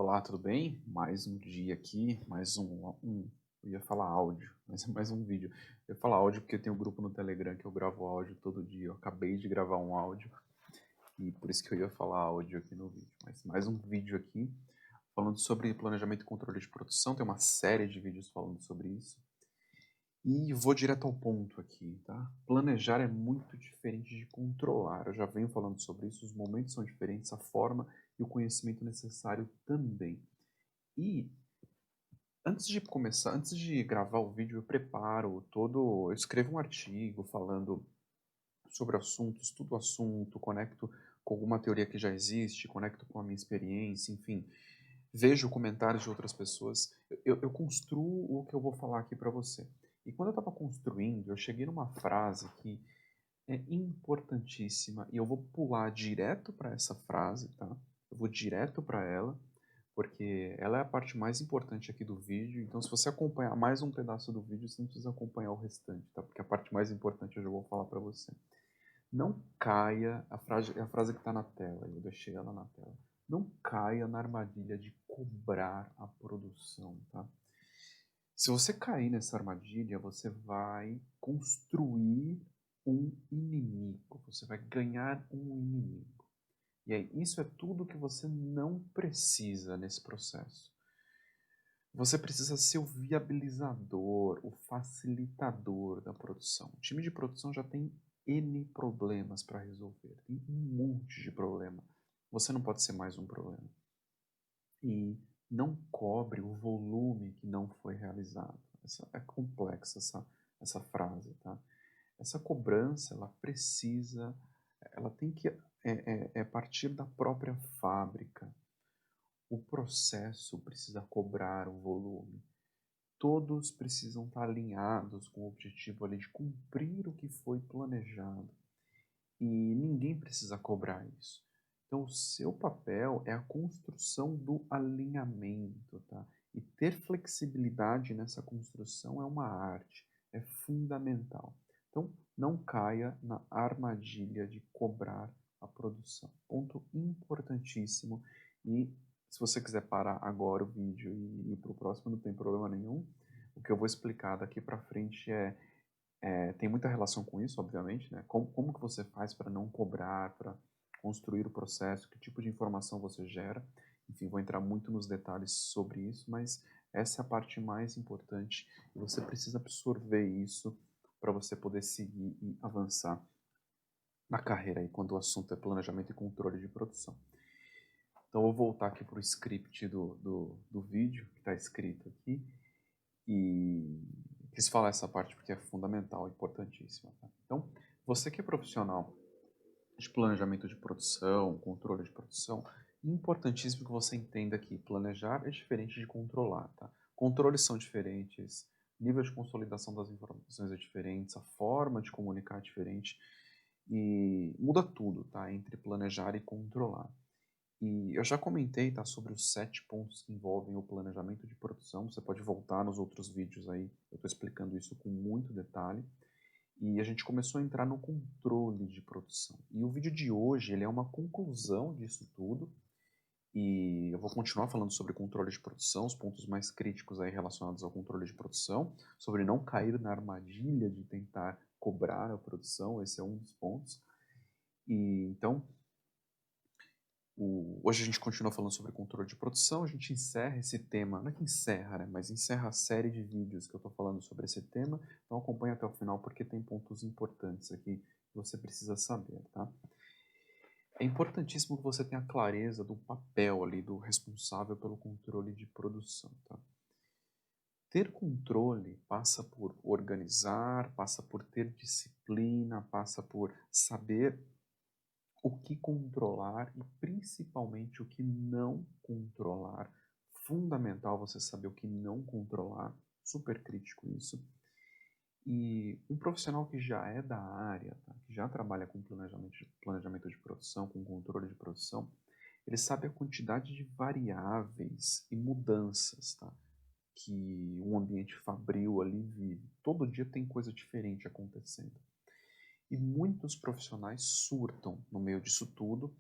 Olá, tudo bem? Mais um dia aqui, eu ia falar áudio, mas é mais um vídeo. Eu ia falar áudio porque tem um grupo no Telegram que eu gravo áudio todo dia. Eu acabei de gravar um áudio e por isso que eu ia falar áudio aqui no vídeo. Mas mais um vídeo aqui falando sobre planejamento e controle de produção. Tem uma série de vídeos falando sobre isso. E vou direto ao ponto aqui, tá? Planejar é muito diferente de controlar. Eu já venho falando sobre isso, os momentos são diferentes, a forma e o conhecimento necessário também. E antes de começar, antes de gravar o vídeo, eu escrevo um artigo falando sobre o assunto, estudo o assunto, conecto com alguma teoria que já existe, conecto com a minha experiência, enfim, vejo comentários de outras pessoas, eu construo o que eu vou falar aqui para você. E quando eu estava construindo, eu cheguei numa frase que é importantíssima e eu vou pular direto para essa frase, tá? Eu vou direto para ela, porque ela é a parte mais importante aqui do vídeo. Então, se você acompanhar mais um pedaço do vídeo, você não precisa acompanhar o restante, tá? Porque a parte mais importante eu já vou falar para você. Não caia, a frase que está na tela, eu deixei ela na tela. Não caia na armadilha de cobrar a produção, tá? Se você cair nessa armadilha, você vai construir um inimigo, você vai ganhar um inimigo. E aí, isso é tudo que você não precisa nesse processo. Você precisa ser o viabilizador, o facilitador da produção. O time de produção já tem N problemas para resolver, tem um monte de problema. Você não pode ser mais um problema. E não cobre o volume que não foi realizado. É complexa essa frase, tá? Essa cobrança, ela tem que partir da própria fábrica. O processo precisa cobrar o volume. Todos precisam estar alinhados com o objetivo ali de cumprir o que foi planejado. E ninguém precisa cobrar isso. Então, o seu papel é a construção do alinhamento, tá? E ter flexibilidade nessa construção é uma arte, é fundamental. Então, não caia na armadilha de cobrar a produção. Ponto importantíssimo. E se você quiser parar agora o vídeo e ir para o próximo, não tem problema nenhum. O que eu vou explicar daqui para frente tem muita relação com isso, obviamente, né? Como que você faz para não cobrar, para construir o processo, que tipo de informação você gera. Enfim, vou entrar muito nos detalhes sobre isso, mas essa é a parte mais importante e você precisa absorver isso para você poder seguir e avançar na carreira aí, quando o assunto é planejamento e controle de produção. Então, eu vou voltar aqui para o script do vídeo, que está escrito aqui, e quis falar essa parte porque é fundamental, importantíssima. Tá? Então, você que é profissional de planejamento de produção, controle de produção, importantíssimo que você entenda que planejar é diferente de controlar. Tá? Controles são diferentes, nível de consolidação das informações é diferente, a forma de comunicar é diferente, e muda tudo tá? Entre planejar e controlar. E eu já comentei, tá, sobre os 7 pontos que envolvem o planejamento de produção. Você pode voltar nos outros vídeos aí, eu estou explicando isso com muito detalhe. E a gente começou a entrar no controle de produção. E o vídeo de hoje, ele é uma conclusão disso tudo. E eu vou continuar falando sobre controle de produção, os pontos mais críticos aí relacionados ao controle de produção, sobre não cair na armadilha de tentar cobrar a produção, esse é um dos pontos. E então, hoje a gente continua falando sobre controle de produção, a gente encerra esse tema, não é que encerra, né, mas encerra a série de vídeos que eu estou falando sobre esse tema, então acompanha até o final porque tem pontos importantes aqui que você precisa saber, tá? É importantíssimo que você tenha clareza do papel ali do responsável pelo controle de produção, tá? Ter controle passa por organizar, passa por ter disciplina, passa por saber o que controlar e principalmente o que não controlar. Fundamental você saber o que não controlar, super crítico isso. E um profissional que já é da área, tá? Que já trabalha com planejamento de produção, com controle de produção, ele sabe a quantidade de variáveis e mudanças, tá? Que um ambiente fabril ali vive. Todo dia tem coisa diferente acontecendo. E muitos profissionais surtam no meio disso tudo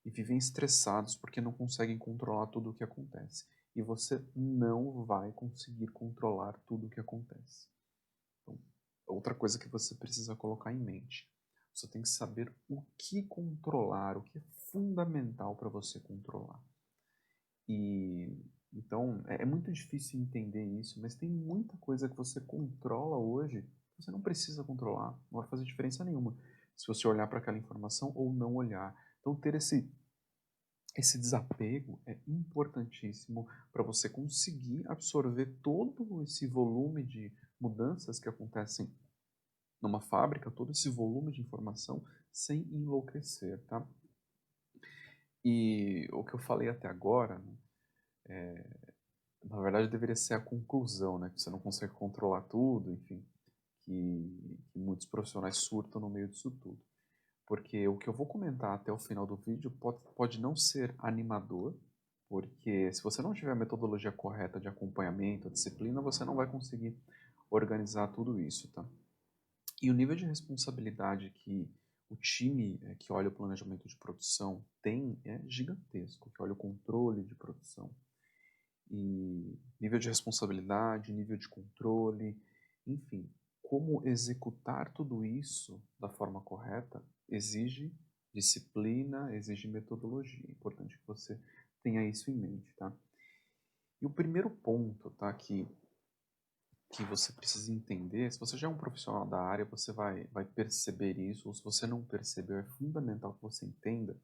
e vivem estressados porque não conseguem controlar tudo o que acontece. E você não vai conseguir controlar tudo o que acontece. Então, outra coisa que você precisa colocar em mente. Você tem que saber o que controlar, o que é fundamental para você controlar. E então é muito difícil entender isso, mas tem muita coisa que você controla hoje que você não precisa controlar, não vai fazer diferença nenhuma se você olhar para aquela informação ou não olhar. Então ter esse desapego é importantíssimo para você conseguir absorver todo esse volume de mudanças que acontecem numa fábrica, todo esse volume de informação sem enlouquecer, tá? E o que eu falei até agora, né, na verdade deveria ser a conclusão, né? Que você não consegue controlar tudo, enfim, que muitos profissionais surtam no meio disso tudo. Porque o que eu vou comentar até o final do vídeo pode não ser animador, porque se você não tiver a metodologia correta de acompanhamento, a disciplina, você não vai conseguir organizar tudo isso, tá? E o nível de responsabilidade que o time que olha o planejamento de produção tem é gigantesco, que olha o controle de produção. E nível de responsabilidade, nível de controle, enfim, como executar tudo isso da forma correta exige disciplina, exige metodologia. É importante que você tenha isso em mente, tá? E o primeiro ponto, tá, que você precisa entender, se você já é um profissional da área, você vai perceber isso, ou se você não percebeu, é fundamental que você entenda.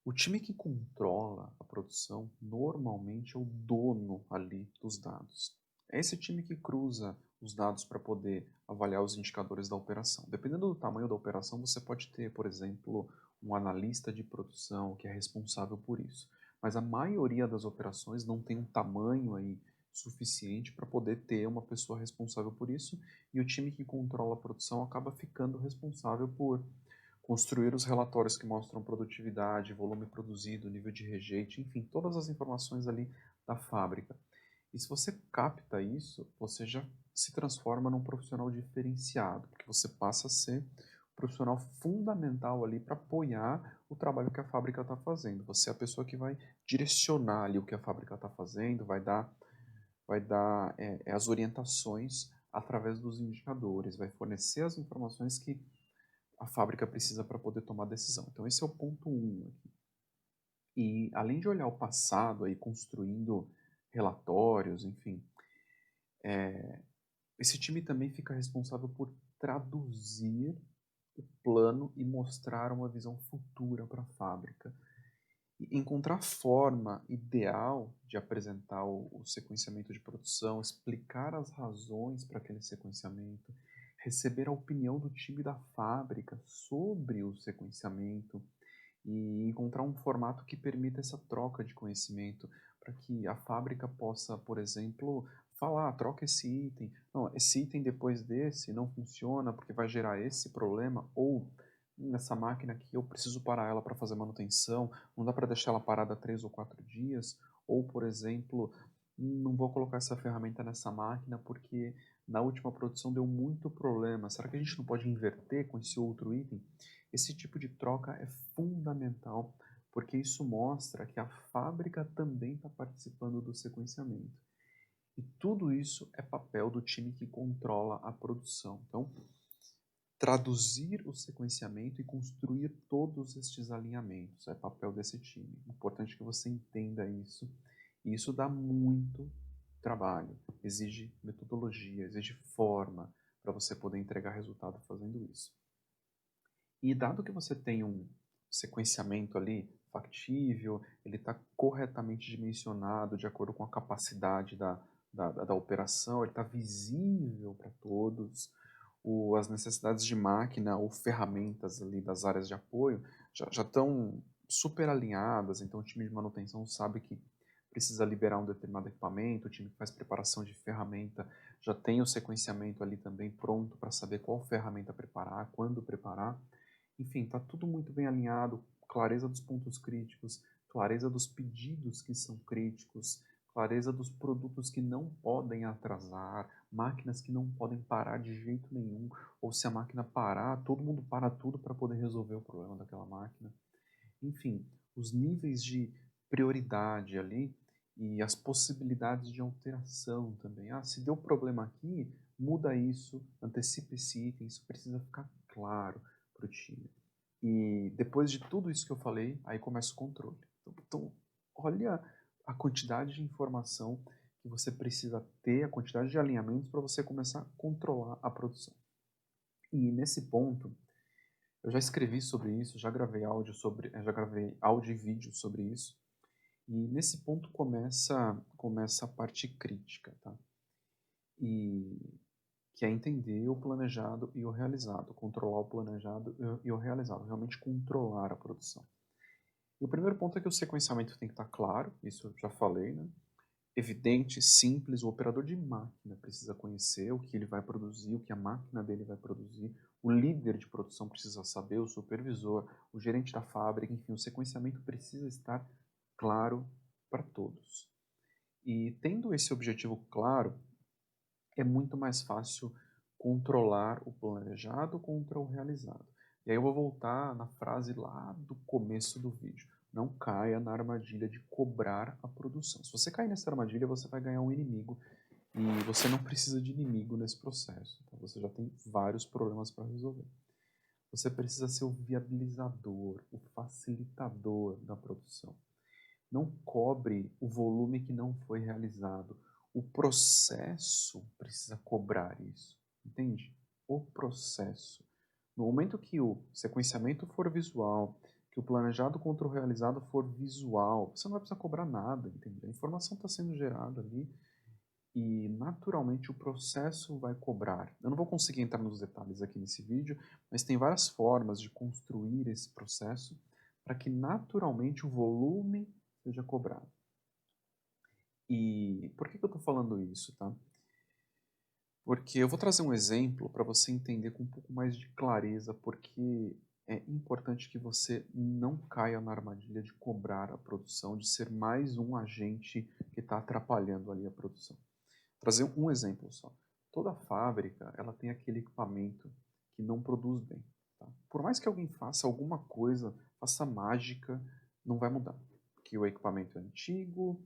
O time que controla a produção normalmente é o dono ali dos dados. É esse time que cruza os dados para poder avaliar os indicadores da operação. Dependendo do tamanho da operação, você pode ter, por exemplo, um analista de produção que é responsável por isso. Mas a maioria das operações não tem um tamanho aí suficiente para poder ter uma pessoa responsável por isso, e o time que controla a produção acaba ficando responsável por construir os relatórios que mostram produtividade, volume produzido, nível de rejeito, enfim, todas as informações ali da fábrica. E se você capta isso, você já se transforma num profissional diferenciado, porque você passa a ser um profissional fundamental ali para apoiar o trabalho que a fábrica está fazendo. Você é a pessoa que vai direcionar ali o que a fábrica está fazendo, vai dar as orientações através dos indicadores, vai fornecer as informações que a fábrica precisa para poder tomar decisão. Então esse é o ponto 1 aqui. E além de olhar o passado aí construindo relatórios, enfim, esse time também fica responsável por traduzir o plano e mostrar uma visão futura para a fábrica. E encontrar a forma ideal de apresentar o sequenciamento de produção, explicar as razões para aquele sequenciamento, receber a opinião do time da fábrica sobre o sequenciamento e encontrar um formato que permita essa troca de conhecimento para que a fábrica possa, por exemplo, falar, troca esse item, não, esse item depois desse não funciona porque vai gerar esse problema, ou nessa máquina aqui eu preciso parar ela para fazer manutenção, não dá para deixar ela parada 3 ou 4 dias, ou, por exemplo, não vou colocar essa ferramenta nessa máquina porque na última produção deu muito problema, será que a gente não pode inverter com esse outro item? Esse tipo de troca é fundamental, porque isso mostra que a fábrica também está participando do sequenciamento. E tudo isso é papel do time que controla a produção. Então, traduzir o sequenciamento e construir todos estes alinhamentos é papel desse time. É importante que você entenda isso. E isso dá muito trabalho, exige metodologia, exige forma para você poder entregar resultado fazendo isso. E dado que você tem um sequenciamento ali factível, ele está corretamente dimensionado de acordo com a capacidade da operação, ele está visível para todos, as necessidades de máquina ou ferramentas ali das áreas de apoio já estão super alinhadas, então o time de manutenção sabe que precisa liberar um determinado equipamento, o time que faz preparação de ferramenta já tem o sequenciamento ali também pronto para saber qual ferramenta preparar, quando preparar. Enfim, está tudo muito bem alinhado, clareza dos pontos críticos, clareza dos pedidos que são críticos, clareza dos produtos que não podem atrasar, máquinas que não podem parar de jeito nenhum, ou se a máquina parar, todo mundo para tudo para poder resolver o problema daquela máquina. enfim, os níveis de prioridade ali e as possibilidades de alteração também. Ah, se deu problema aqui, muda isso, antecipa esse item, isso precisa ficar claro para o time. E depois de tudo isso que eu falei, aí começa o controle. Então, olha a quantidade de informação que você precisa ter, a quantidade de alinhamentos para você começar a controlar a produção. E nesse ponto, eu já escrevi sobre isso, já gravei áudio e vídeo sobre isso. E nesse ponto começa a parte crítica, tá? E que é entender o planejado e o realizado, controlar o planejado e o realizado, realmente controlar a produção. E o primeiro ponto é que o sequenciamento tem que estar claro, isso eu já falei, né? Evidente, simples, o operador de máquina precisa conhecer o que ele vai produzir, o que a máquina dele vai produzir, o líder de produção precisa saber, o supervisor, o gerente da fábrica, enfim, o sequenciamento precisa estar claro para todos. E tendo esse objetivo claro, é muito mais fácil controlar o planejado contra o realizado. E aí eu vou voltar na frase lá do começo do vídeo. Não caia na armadilha de cobrar a produção. Se você cair nessa armadilha, você vai ganhar um inimigo e você não precisa de inimigo nesse processo. Então você já tem vários problemas para resolver. Você precisa ser o viabilizador, o facilitador da produção. Não cobre o volume que não foi realizado. O processo precisa cobrar isso, entende? O processo. No momento que o sequenciamento for visual, que o planejado contra o realizado for visual, você não vai precisar cobrar nada, entende? A informação está sendo gerada ali e naturalmente o processo vai cobrar. Eu não vou conseguir entrar nos detalhes aqui nesse vídeo, mas tem várias formas de construir esse processo para que naturalmente o volume seja cobrado. E por que eu estou falando isso, tá? Porque eu vou trazer um exemplo para você entender com um pouco mais de clareza porque é importante que você não caia na armadilha de cobrar a produção, de ser mais um agente que está atrapalhando ali a produção. Trazer um exemplo só. Toda fábrica, ela tem aquele equipamento que não produz bem. Tá? Por mais que alguém faça alguma coisa, faça mágica, não vai mudar. Porque o equipamento é antigo,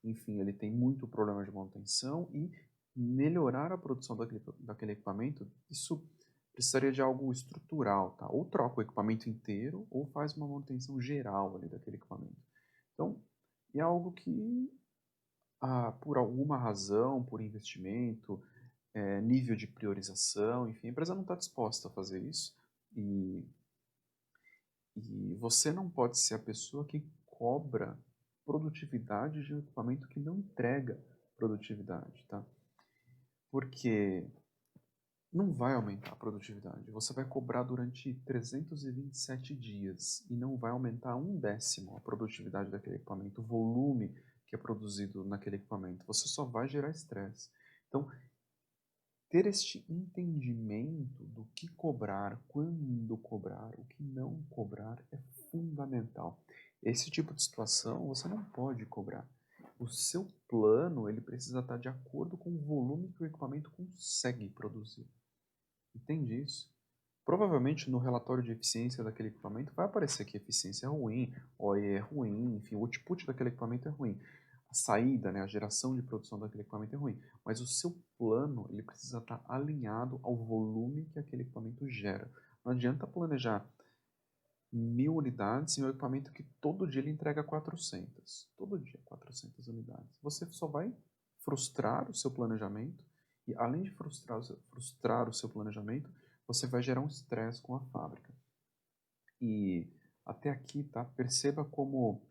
enfim, ele tem muito problema de manutenção e melhorar a produção daquele equipamento, isso precisaria de algo estrutural, tá? Ou troca o equipamento inteiro ou faz uma manutenção geral ali daquele equipamento. Então, é algo que por alguma razão, por investimento, nível de priorização, enfim, a empresa não está disposta a fazer isso e você não pode ser a pessoa que cobra produtividade de um equipamento que não entrega produtividade, tá? Porque não vai aumentar a produtividade. Você vai cobrar durante 327 dias e não vai aumentar 1/10 a produtividade daquele equipamento, o volume que é produzido naquele equipamento. Você só vai gerar estresse. Então, ter este entendimento do que cobrar, quando cobrar, o que não cobrar é fundamental. Esse tipo de situação você não pode cobrar. O seu plano ele precisa estar de acordo com o volume que o equipamento consegue produzir. Entende isso? Provavelmente no relatório de eficiência daquele equipamento vai aparecer que a eficiência é ruim, OE é ruim, enfim, o output daquele equipamento é ruim. A saída, né, a geração de produção daquele equipamento é ruim. Mas o seu plano ele precisa estar alinhado ao volume que aquele equipamento gera. Não adianta planejar 1000 unidades em um equipamento que todo dia ele entrega 400. Todo dia 400 unidades. Você só vai frustrar o seu planejamento e além de frustrar o seu planejamento, você vai gerar um estresse com a fábrica. E até aqui, tá? Perceba como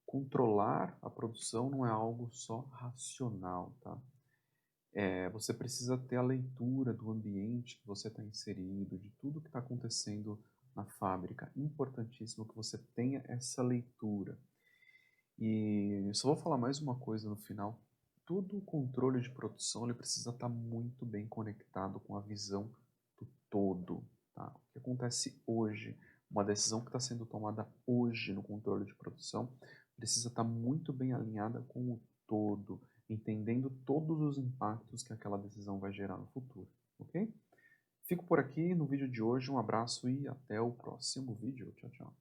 controlar a produção não é algo só racional, tá? Você precisa ter a leitura do ambiente que você está inserido, de tudo que está acontecendo na fábrica. Importantíssimo que você tenha essa leitura. E só vou falar mais uma coisa no final. Todo o controle de produção ele precisa estar muito bem conectado com a visão do todo. Tá? O que acontece hoje, uma decisão que está sendo tomada hoje no controle de produção, precisa estar muito bem alinhada com o todo, entendendo todos os impactos que aquela decisão vai gerar no futuro. Ok? Fico por aqui no vídeo de hoje. Um abraço e até o próximo vídeo. Tchau, tchau.